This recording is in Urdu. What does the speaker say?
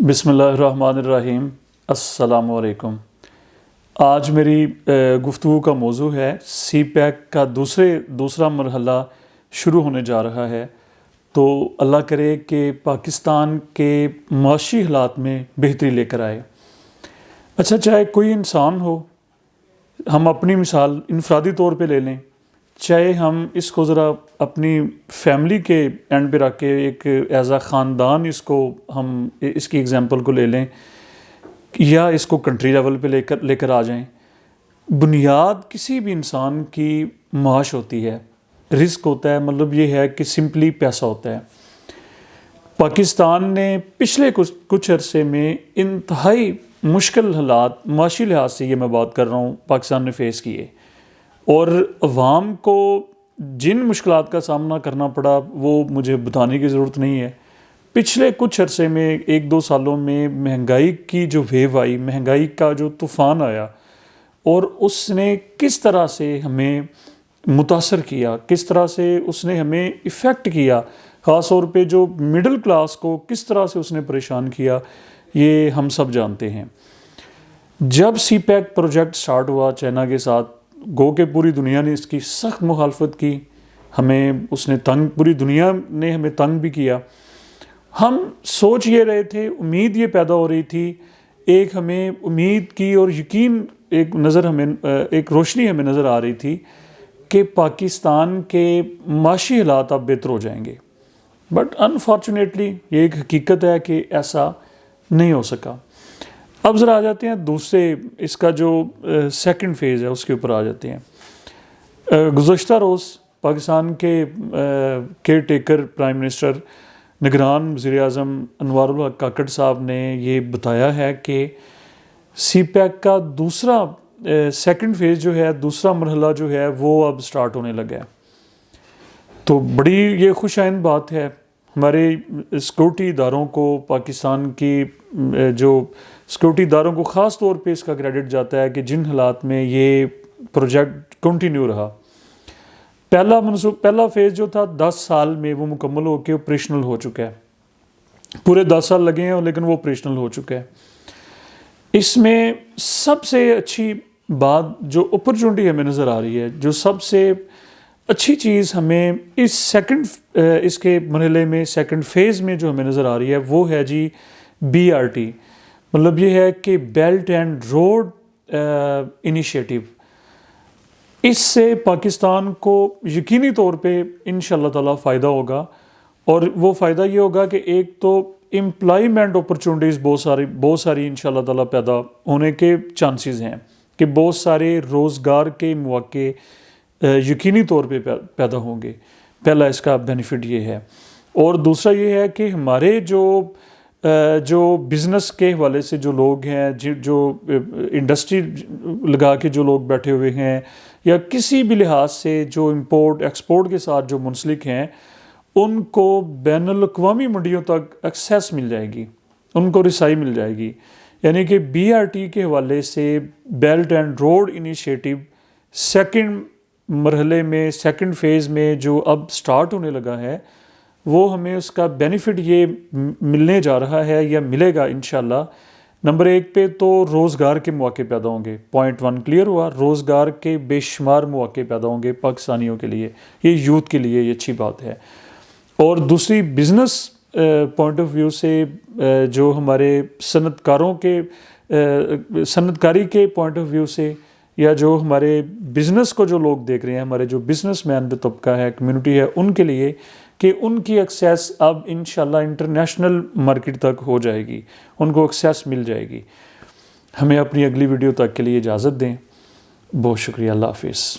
بسم اللہ الرحمن الرحیم۔ السلام علیکم۔ آج میری گفتگو کا موضوع ہے سی پیک کا دوسرا مرحلہ شروع ہونے جا رہا ہے، تو اللہ کرے کہ پاکستان کے معاشی حالات میں بہتری لے کر آئے۔ اچھا، چاہے کوئی انسان ہو، ہم اپنی مثال انفرادی طور پہ لے لیں، چاہے ہم اس کو ذرا اپنی فیملی کے اینڈ پہ رکھ کے ایک ایز اے خاندان ہم اس کی ایگزامپل کو لے لیں، یا اس کو کنٹری لیول پہ لے کر آ جائیں۔ بنیاد کسی بھی انسان کی معاش ہوتی ہے، رزق ہوتا ہے، مطلب یہ ہے کہ سمپلی پیسہ ہوتا ہے۔ پاکستان نے پچھلے کچھ عرصے میں انتہائی مشکل حالات معاشی لحاظ سے، یہ میں بات کر رہا ہوں، پاکستان نے فیس کیے، اور عوام کو جن مشکلات کا سامنا کرنا پڑا وہ مجھے بتانے کی ضرورت نہیں ہے۔ پچھلے کچھ عرصے میں 1-2 سالوں میں مہنگائی کی جو ویو آئی، مہنگائی کا جو طوفان آیا، اور اس نے کس طرح سے ہمیں متاثر کیا، کس طرح سے اس نے ہمیں ایفیکٹ کیا، خاص طور پہ جو مڈل کلاس کو کس طرح سے اس نے پریشان کیا، یہ ہم سب جانتے ہیں۔ جب سی پیک پروجیکٹ سٹارٹ ہوا چائنا کے ساتھ، گو کہ پوری دنیا نے اس کی سخت مخالفت کی، پوری دنیا نے ہمیں تنگ بھی کیا۔ ہم سوچ یہ رہے تھے، امید یہ پیدا ہو رہی تھی، ایک ہمیں امید کی اور یقین، ایک روشنی ہمیں نظر آ رہی تھی کہ پاکستان کے معاشی حالات اب بہتر ہو جائیں گے، بٹ انفارچونیٹلی یہ ایک حقیقت ہے کہ ایسا نہیں ہو سکا۔ اب ذرا آ جاتے ہیں دوسرے، اس کا جو سیکنڈ فیز ہے اس کے اوپر آ جاتے ہیں۔ گزشتہ روز پاکستان کے کیئر ٹیکر پرائم منسٹر نگران وزیر اعظم انوار الحق کاکڑ صاحب نے یہ بتایا ہے کہ سی پیک کا سیکنڈ فیز جو ہے، دوسرا مرحلہ جو ہے، وہ اب سٹارٹ ہونے لگا ہے۔ تو بڑی یہ خوش آئند بات ہے۔ ہمارے سیکورٹی اداروں کو، پاکستان کی جو سیکورٹی اداروں کو خاص طور پہ اس کا کریڈٹ جاتا ہے کہ جن حالات میں یہ پروجیکٹ کنٹینیو رہا۔ پہلا فیز جو تھا 10 سال میں وہ مکمل ہو کے آپریشنل ہو چکا ہے، پورے 10 سال لگے ہیں لیکن وہ آپریشنل ہو چکا ہے۔ اس میں سب سے اچھی بات جو اپرچونٹی ہمیں نظر آ رہی ہے، جو سب سے اچھی چیز ہمیں اس کے مرحلے میں، سیکنڈ فیز میں جو ہمیں نظر آ رہی ہے، وہ ہے جی BRT، مطلب یہ ہے کہ بیلٹ اینڈ روڈ انیشیٹو۔ اس سے پاکستان کو یقینی طور پہ انشاءاللہ تعالیٰ فائدہ ہوگا، اور وہ فائدہ یہ ہوگا کہ ایک تو امپلائمنٹ اپرچونٹیز بہت ساری انشاءاللہ تعالیٰ پیدا ہونے کے چانسز ہیں، کہ بہت سارے روزگار کے مواقع یقینی طور پہ پیدا ہوں گے۔ پہلا اس کا بینیفٹ یہ ہے، اور دوسرا یہ ہے کہ ہمارے جو بزنس کے حوالے سے جو لوگ ہیں، جو انڈسٹری لگا کے جو لوگ بیٹھے ہوئے ہیں، یا کسی بھی لحاظ سے جو امپورٹ ایکسپورٹ کے ساتھ جو منسلک ہیں، ان کو بین الاقوامی منڈیوں تک ایکسیس مل جائے گی، ان کو رسائی مل جائے گی۔ یعنی کہ BRT کے حوالے سے belt and road initiative second مرحلے میں، سیکنڈ فیز میں جو اب سٹارٹ ہونے لگا ہے، وہ ہمیں اس کا بینیفٹ یہ ملنے جا رہا ہے، یا ملے گا انشاءاللہ۔ نمبر 1 پہ تو روزگار کے مواقع پیدا ہوں گے، پوائنٹ 1 کلیئر ہوا، روزگار کے بے شمار مواقع پیدا ہوں گے پاکستانیوں کے لیے، یہ یوتھ کے لیے یہ اچھی بات ہے۔ اور دوسری بزنس پوائنٹ آف ویو سے، جو ہمارے صنعت کاری کے پوائنٹ آف ویو سے، یا جو ہمارے بزنس کو جو لوگ دیکھ رہے ہیں، ہمارے جو بزنس مین طبقہ ہے، کمیونٹی ہے، ان کے لیے، کہ ان کی ایکسیس اب انشاءاللہ انٹرنیشنل مارکیٹ تک ہو جائے گی، ان کو ایکسیس مل جائے گی۔ ہمیں اپنی اگلی ویڈیو تک کے لیے اجازت دیں۔ بہت شکریہ، اللہ حافظ۔